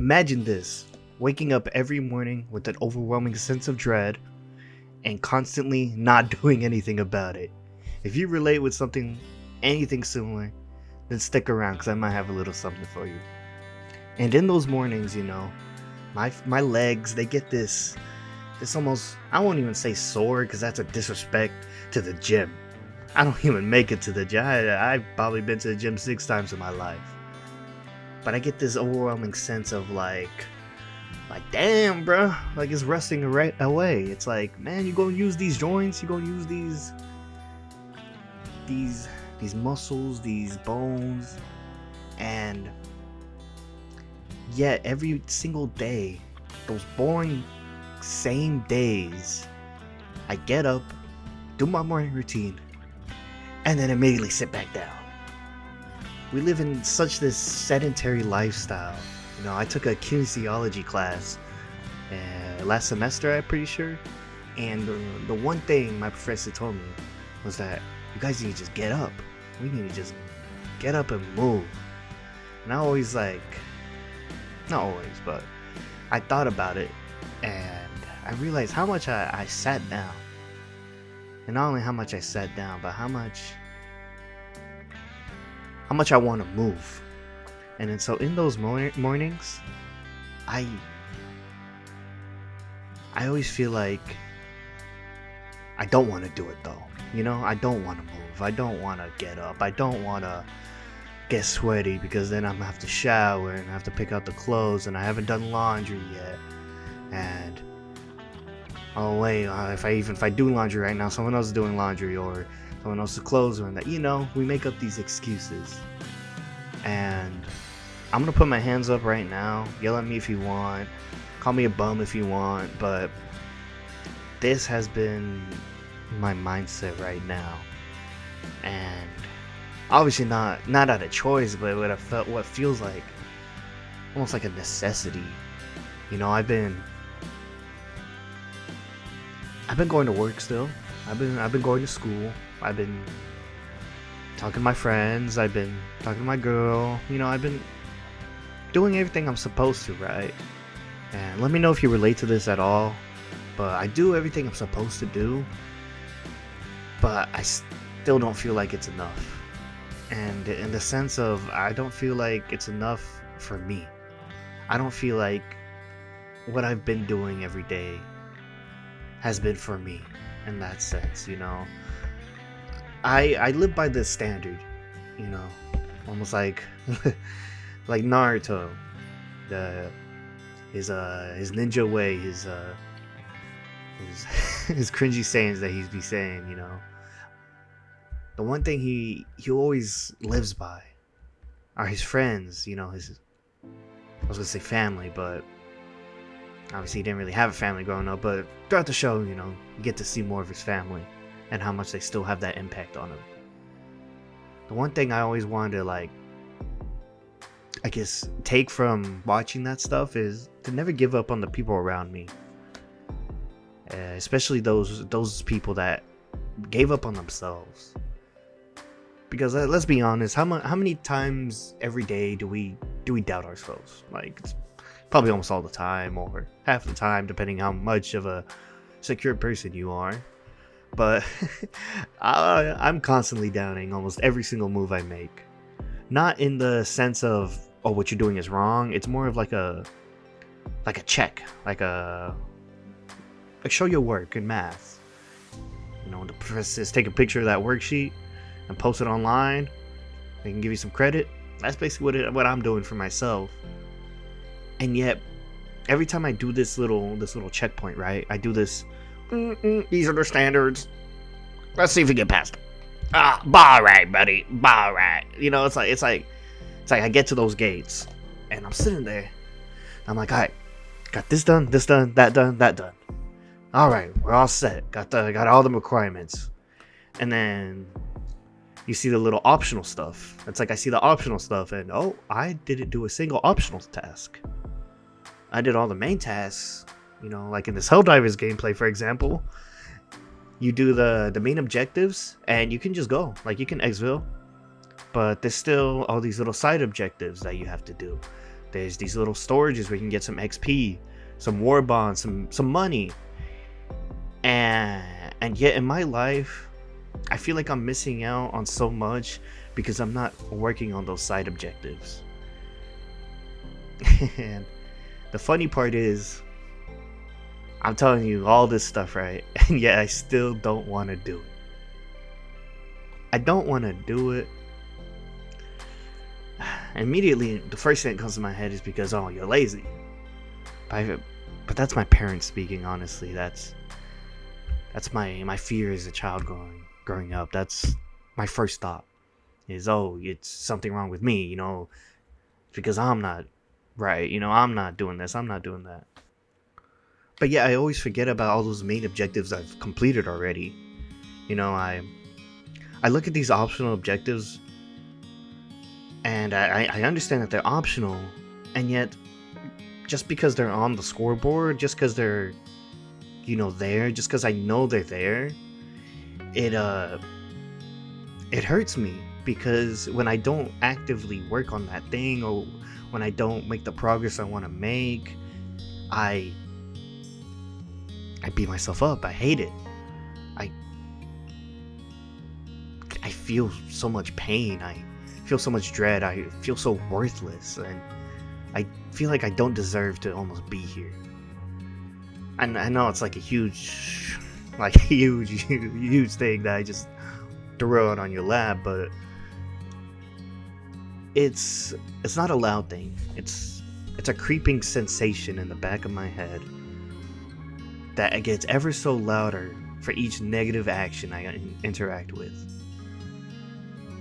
Imagine this, waking up every morning with an overwhelming sense of dread and constantly not doing anything about it. If you relate with anything similar, then stick around because I might have a little something for you. And in those mornings, my legs, they get this almost, I won't even say sore because that's a disrespect to the gym. I don't even make it to the gym. I've probably been to the gym 6 times in my life. But I get this overwhelming sense of like damn, bro, like it's rusting right away. It's like, man, you gonna use these joints, you gonna use these muscles, these bones, and yet every single day, those boring same days, I get up, do my morning routine, and then immediately sit back down. We live in such this sedentary lifestyle. I took a kinesiology class last semester, I'm pretty sure, and the one thing my professor told me was that you guys need to just get up. We need to just get up and move. And I always not always, but I thought about it, and I realized how much I sat down. And not only how much I sat down, but how much I want to move. And then so in those mornings, I always feel like I don't want to do it though. I don't want to move. I don't want to get up. I don't want to get sweaty because then I'm gonna have to shower and I have to pick out the clothes and I haven't done laundry yet. And oh wait, if I do laundry right now, someone else is doing laundry or someone else's clothes are in that. We make up these excuses. And I'm gonna put my hands up right now. Yell at me if you want. Call me a bum if you want. But this has been my mindset right now. And obviously not out of choice, but what feels like almost like a necessity. I've been going to work still. I've been going to school. I've been talking to my friends. I've been talking to my girl. I've been doing everything I'm supposed to, right? And let me know if you relate to this at all. But I do everything I'm supposed to do, but I still don't feel like it's enough. And in the sense of, I don't feel like it's enough for me. I don't feel like what I've been doing every day has been for me in that sense. I live by this standard, almost like like Naruto, his ninja way, his his cringy sayings that he'd be saying. The one thing he always lives by are his friends. I was gonna say family, but obviously he didn't really have a family growing up. But throughout the show, you get to see more of his family and how much they still have that impact on him. The one thing I always wanted to I guess take from watching that stuff is to never give up on the people around me, especially those people that gave up on themselves. Because let's be honest, how many times every day do we doubt ourselves? Like, it's probably almost all the time, or half the time, depending how much of a secure person you are. But I'm constantly doubting almost every single move I make. Not in the sense of, oh, what you're doing is wrong. It's more of like a check, like show your work in math. When the professor says take a picture of that worksheet and post it online, they can give you some credit. That's basically what I'm doing for myself. And yet, every time I do this little checkpoint, right? I do this. These are the standards. Let's see if we get past them. All right, buddy. All right. It's like I get to those gates, and I'm sitting there. I'm like, all right, got this done, that done. All right, we're all set. Got all the requirements, and then you see the little optional stuff. It's like I see the optional stuff, and oh, I didn't do a single optional task. I did all the main tasks. Like in this Helldivers gameplay, for example, you do the main objectives, and you can just go. Like, you can exfil, but there's still all these little side objectives that you have to do. There's these little storages where you can get some XP, some war bonds, some money. And yet in my life, I feel like I'm missing out on so much because I'm not working on those side objectives. And the funny part is, I'm telling you all this stuff, right? And yet I still don't want to do it. I don't want to do it. Immediately, the first thing that comes to my head is because, oh, you're lazy. But that's my parents speaking, honestly. That's my fear as a child growing up. That's my first thought is, oh, it's something wrong with me, you know, because I'm not right, you know, I'm not doing this, I'm not doing that. But yeah, I always forget about all those main objectives I've completed already. You know, I look at these optional objectives, and I understand that they're optional, and yet just because they're on the scoreboard, just because they're, you know, there, just because I know they're there, it hurts me, because when I don't actively work on that thing, or when I don't make the progress I want to make, I beat myself up. I hate it. I feel so much pain. I feel so much dread. I feel so worthless, and I feel like I don't deserve to almost be here. And I know it's like a huge thing that I just throw out on your lap, but it's not a loud thing. It's a creeping sensation in the back of my head that it gets ever so louder for each negative action I interact with.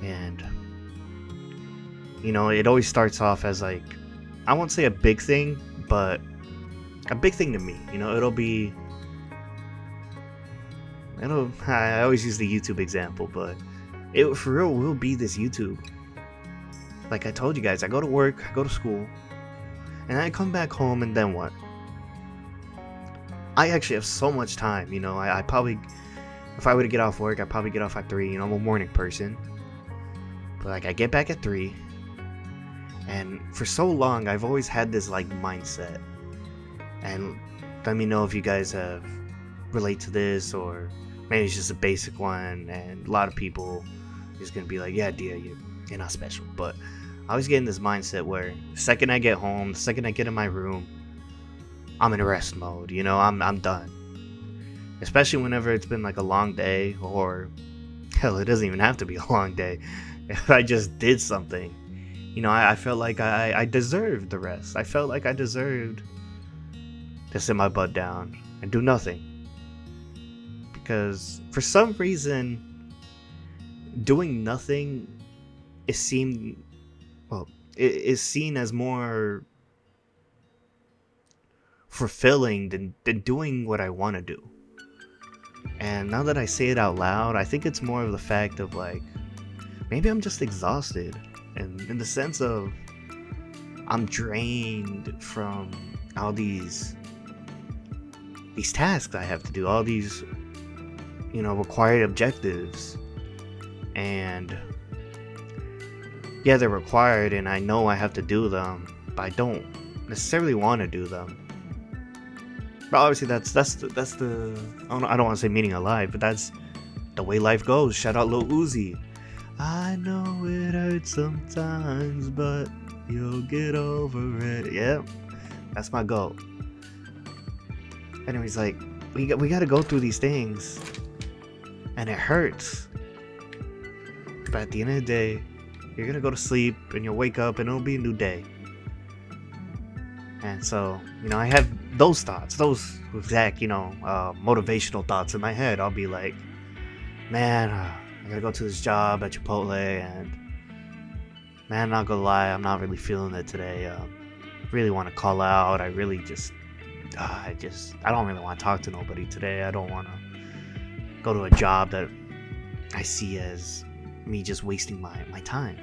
And you know, it always starts off as like, I won't say a big thing, but a big thing to me. You know, I always use the YouTube example, but it for real will be this YouTube. Like I told you guys, I go to work, I go to school, and I come back home, and then what? I actually have so much time, you know. I probably, if I were to get off work, I'd probably get off at 3, you know, I'm a morning person. But like, I get back at 3, and for so long, I've always had this like mindset. And let me know if you guys have relate to this, or maybe it's just a basic one, and a lot of people is gonna be like, yeah, Dia, you're not special. But I always get in this mindset where the second I get home, the second I get in my room, I'm in rest mode, you know, I'm done. Especially whenever it's been like a long day, or hell, it doesn't even have to be a long day. If I just did something, you know, I felt like I deserved the rest. I felt like I deserved to sit my butt down and do nothing. Because for some reason, doing nothing is seen as more fulfilling than doing what I want to do. And now that I say it out loud, I think it's more of the fact of like, maybe I'm just exhausted, and in the sense of I'm drained from all these tasks I have to do, all these, you know, required objectives. And yeah, they're required, and I know I have to do them, but I don't necessarily want to do them. But obviously that's the I don't want to say meaning of life, but that's the way life goes. Shout out Lil Uzi. I know it hurts sometimes, but you'll get over it. Yeah, that's my goal. Anyways, like, we got to go through these things, and it hurts. But at the end of the day, you're gonna go to sleep, and you'll wake up, and it'll be a new day. And so, you know, I have those thoughts, those exact, you know, motivational thoughts in my head. I'll be like, man, I gotta go to this job at Chipotle, and man, not gonna lie, I'm not really feeling it today. Really want to call out. I really just, I don't really want to talk to nobody today. I don't want to go to a job that I see as me just wasting my time.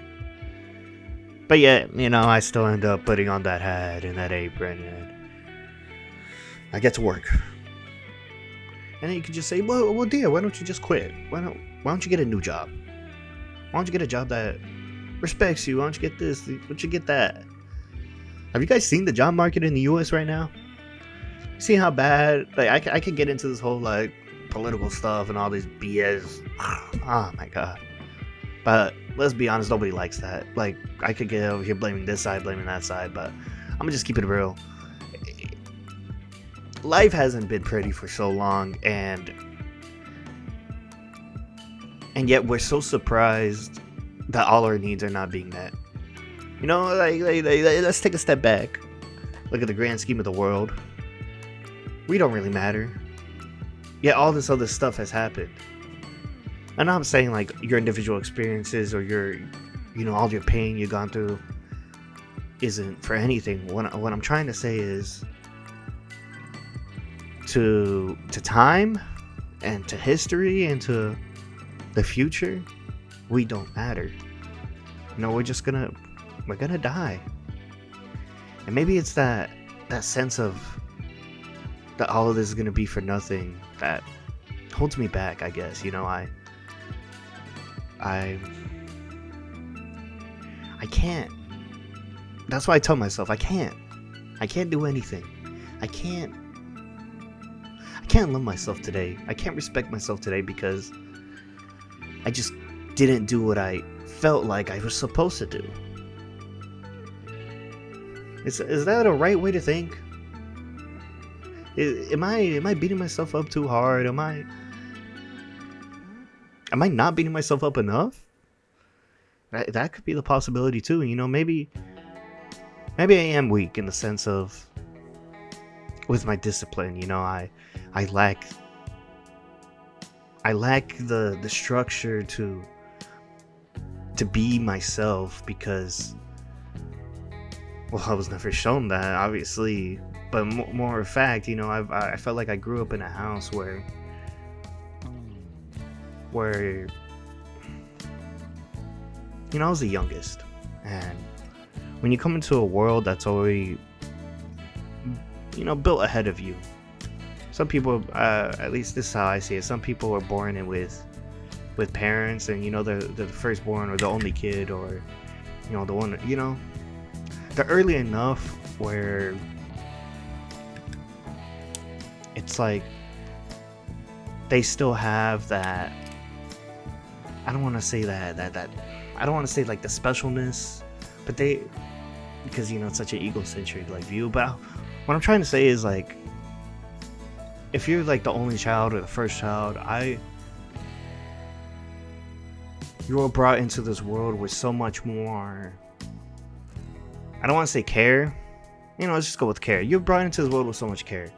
But yeah, you know, I still end up putting on that hat and that apron, and I get to work. And then you can just say, well, dear, why don't you just quit? Why don't you get a new job? Why don't you get a job that respects you? Why don't you get this? Why don't you get that? Have you guys seen the job market in the US right now? See how bad, like, I could get into this whole, like, political stuff and all this BS. Oh my god. But let's be honest, nobody likes that. Like, I could get over here blaming this side, blaming that side, but I'm gonna just keep it real. Life hasn't been pretty for so long, and yet we're so surprised that all our needs are not being met. You know, like, let's take a step back. Look at the grand scheme of the world. We don't really matter. Yet all this other stuff has happened. And I'm saying, like, your individual experiences or your, you know, all your pain you've gone through isn't for anything. What I'm trying to say is to time and to history and to the future, we don't matter. You know, we're gonna die. And maybe it's that sense of that all of this is gonna be for nothing that holds me back, I guess. You know, I can't. That's why I tell myself I can't do anything. I can't love myself today. I can't respect myself today because I just didn't do what I felt like I was supposed to do. Is that a right way to think? Am I beating myself up too hard? Am I not beating myself up enough? That could be the possibility too. You know, maybe I am weak in the sense of with my discipline. You know, I lack the structure to be myself because, well, I was never shown that, obviously. But more of fact, you know, I felt like I grew up in a house where you know, I was the youngest, and when you come into a world that's already, you know, built ahead of you, some people, at least this is how I see it, some people are born in with parents, and you know, they're the firstborn or the only kid, or you know, the one, you know, they're early enough where it's like they still have that, I don't want to say that I don't want to say like the specialness, but because you know, it's such an egocentric like view, but what I'm trying to say is, like, if you're like the only child or the first child, you were brought into this world with so much more, I don't want to say care, you know, let's just go with care. You're brought into this world with so much care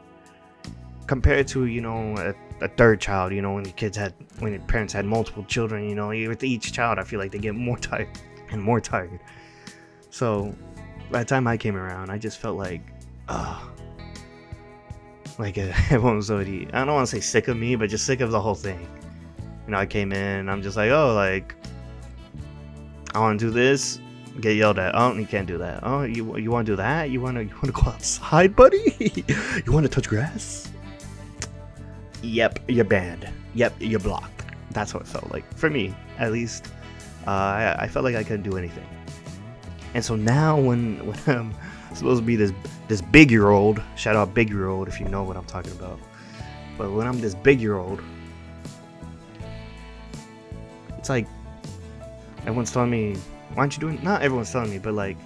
compared to, you know, a third child. You know, when your parents had multiple children, you know, with each child, I feel like they get more tired and more tired. So by the time I came around, I just felt like everyone was already, I don't want to say sick of me, but just sick of the whole thing. You know, I came in, I'm just like, oh, like, I want to do this, get yelled at. Oh, you can't do that. Oh, you want to do that? You want to go outside, buddy? You want to touch grass? Yep, you're banned. Yep, you're blocked. That's what it felt like for me, at least. I felt like I couldn't do anything. And so now when I'm supposed to be this big-year-old, shout out big-year-old if you know what I'm talking about. But when I'm this big-year-old, it's like everyone's telling me, why aren't you doing, not everyone's telling me, but like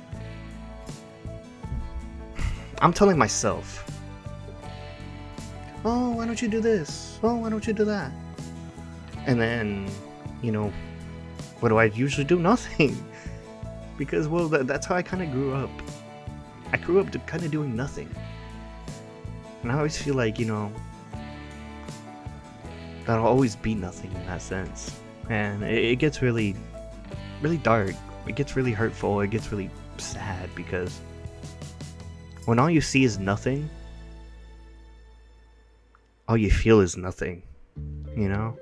I'm telling myself, oh, why don't you do this? Oh, why don't you do that? And then, you know, what do I usually do? Nothing. Because, well, that's how I kind of grew up. I grew up kind of doing nothing. And I always feel like, you know, that I'll always be nothing in that sense. And it gets really, really dark. It gets really hurtful. It gets really sad because when all you see is nothing, all you feel is nothing, you know?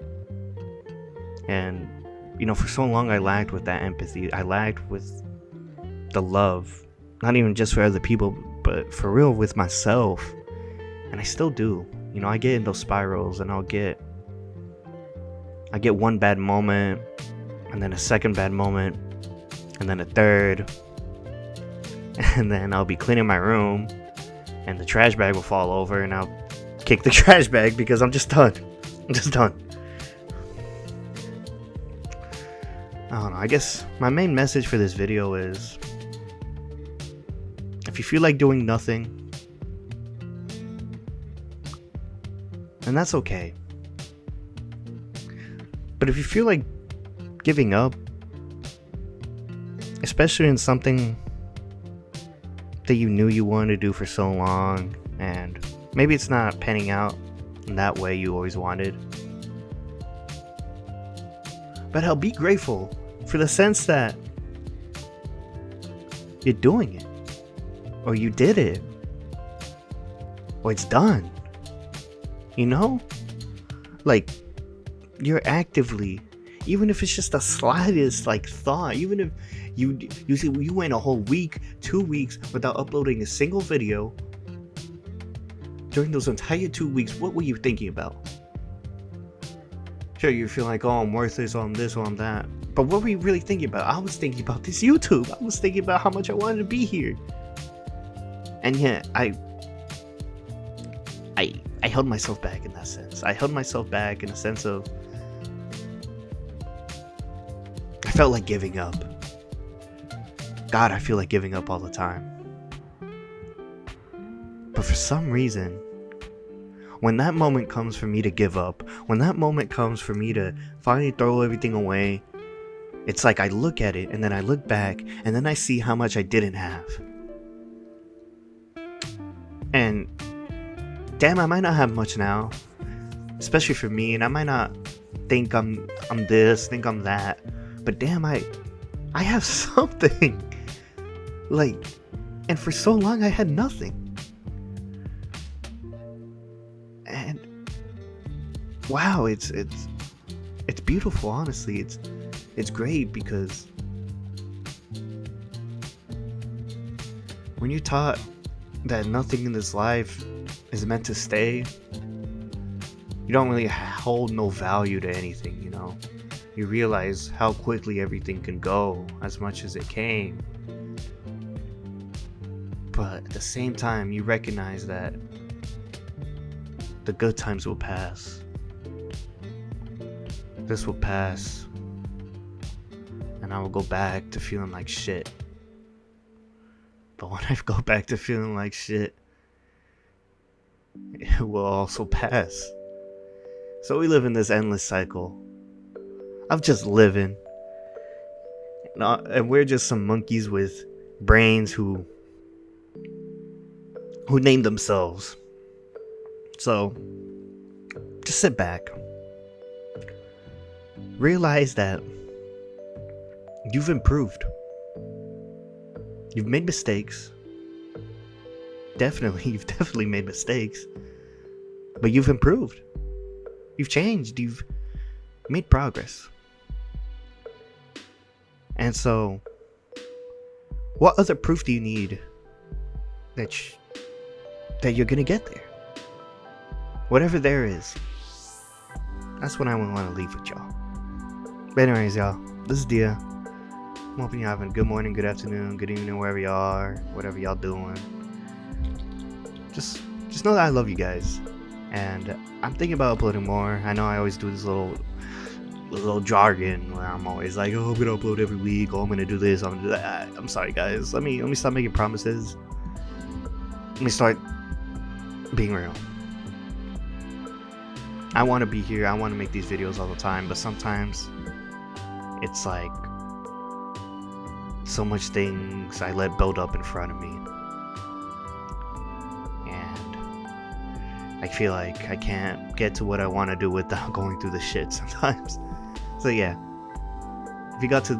And, you know, for so long I lacked with that empathy. I lacked with the love, not even just for other people, but for real with myself. And I still do. You know, I get in those spirals, and I get one bad moment, and then a second bad moment, and then a third. and then I'll be cleaning my room, and the trash bag will fall over, and I'll kick the trash bag because I'm just done. I'm just done. I don't know. I guess my main message for this video is, if you feel like doing nothing, then that's okay. But if you feel like giving up, especially in something that you knew you wanted to do for so long, and maybe it's not panning out in that way you always wanted, but hell, be grateful for the sense that you're doing it, or you did it, or it's done. You know? Like, you're actively, even if it's just the slightest like thought, even if you see you went a whole week, 2 weeks without uploading a single video, during those entire 2 weeks, what were you thinking about? Sure, you feel like, oh, I'm worthless on this or on that, but what were you really thinking about? I was thinking about this YouTube. I was thinking about how much I wanted to be here, and yet I held myself back in that sense. I held myself back in a sense of, I felt like giving up. God, I feel like giving up all the time. But for some reason, when that moment comes for me to give up, when that moment comes for me to finally throw everything away, it's like I look at it and then I look back and then I see how much I didn't have. And damn, I might not have much now, especially for me, and I might not think I'm this, think I'm that, but damn, I have something. Like, and for so long I had nothing. And wow, it's beautiful, honestly. It's great, because when you're taught that nothing in this life is meant to stay, you don't really hold no value to anything, you know? You realize how quickly everything can go, as much as it came. But at the same time, you recognize that the good times will pass. This will pass. And I will go back to feeling like shit. But when I go back to feeling like shit, it will also pass. So we live in this endless cycle of just living. And we're just some monkeys with brains who name themselves. So just sit back. Realize that you've improved. You've made mistakes. You've definitely made mistakes. But you've improved. You've changed. You've made progress. And so, what other proof do you need that you're gonna get there? Whatever there is. That's what I want to leave with y'all. But anyways, y'all, this is Dia. I'm hoping you're having a good morning, good afternoon, good evening, wherever you are, whatever y'all doing. Just know that I love you guys. And I'm thinking about uploading more. I know I always do this little jargon where I'm always like, oh, I'm gonna upload every week, oh, I'm gonna do this, I'm gonna do that. I'm sorry, guys. Let me stop making promises. Let me start being real. I want to be here, I want to make these videos all the time, but sometimes it's like so much things I let build up in front of me, and I feel like I can't get to what I want to do without going through the shit sometimes. So yeah, if you got to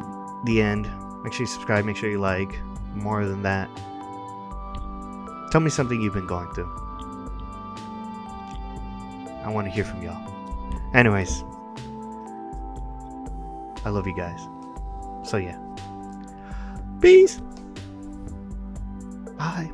the end, make sure you subscribe, make sure you like. More than that, tell me something you've been going through. I want to hear from y'all. Anyways, I love you guys. So yeah. Peace. Bye.